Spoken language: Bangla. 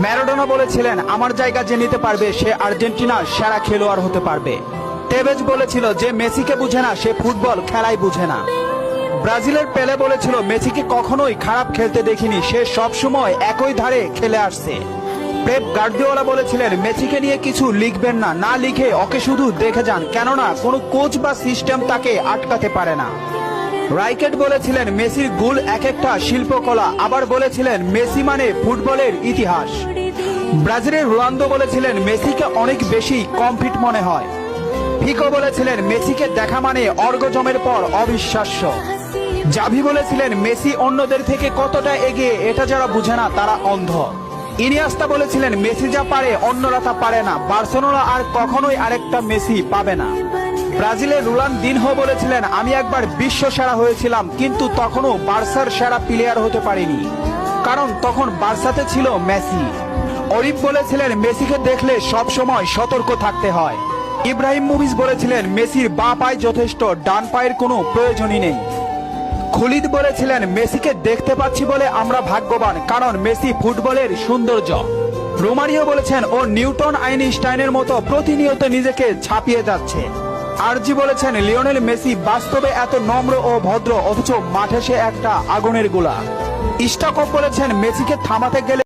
ম্যারাডোনা বলেছিলেন, আমার জায়গা যে নিতে পারবে সে আর্জেন্টিনার সেরা খেলোয়াড় হতে পারবে। টেভেজ বলেছিল, যে মেসিকে বুঝে না সে ফুটবল খেলাই বুঝে না। ব্রাজিলের পেলে বলেছিল, মেসিকে কখনোই খারাপ খেলতে দেখিনি, সে সবসময় একই ধারে খেলে আসছে। পেপ গার্দিওলা বলেছিলেন, মেসিকে নিয়ে কিছু লিখবেন না, না লিখে ওকে শুধু দেখে যান, কেননা কোনো কোচ বা সিস্টেম তাকে আটকাতে পারে না। রাইকেট বলেছিলেন, মেসির গোল এক একটা শিল্পকলা, আবার বলেছিলেন মেসি মানে ফুটবলের ইতিহাস। ব্রাজিলের রোনালদো বলেছিলেন, মেসিকে অনেক বেশি কমফিট মনে হয়। ফিকো বলেছিলেন, মেসিকে দেখা মানে অর্গজমের পর অবিশ্বাস্য। জাভি বলেছিলেন, মেসি অন্যদের থেকে কতটা এগিয়ে এটা যারা বুঝে না তারা অন্ধ। ইনিয়েস্তা বলেছিলেন, মেসি যা পারে অন্যরা তা পারে না, বার্সেলোনা আর কখনোই আরেকটা মেসি পাবে না। ব্রাজিলের রোনালদিনহো বলেছিলেন, আমি একবার বিশ্ব সেরা হয়েছিলাম, কিন্তু তখনও বার্সার সেরা প্লেয়ার হতে পারিনি, কারণ তখন বার্সাতে ছিল মেসি। অলিভ বলেছিলেন, মেসিকে দেখলে সব সময় সতর্ক থাকতে হয়। ইব্রাহিম মুভিজ বলেছিলেন, মেসির বাঁ পায়ে যথেষ্ট, ডান পায়ের কোনো প্রয়োজনই নেই। খুলিদ বলেছিলেন, মেসিকে দেখতে পাচ্ছি বলে আমরা ভাগ্যবান, কারণ মেসি ফুটবলের সৌন্দর্য। রোমারিও বলেছেন, ও নিউটন আইনস্টাইনের মতো প্রতিনিয়ত নিজেকে ছাপিয়ে যাচ্ছে। আরজি বলেছেন, লিওনেল মেসি বাস্তবে এত নম্র ও ভদ্র, অথচ মাঠে সে একটা আগুনের গোলা। ইস্টাকপ বলেছেন, মেসিকে থামাতে গেলে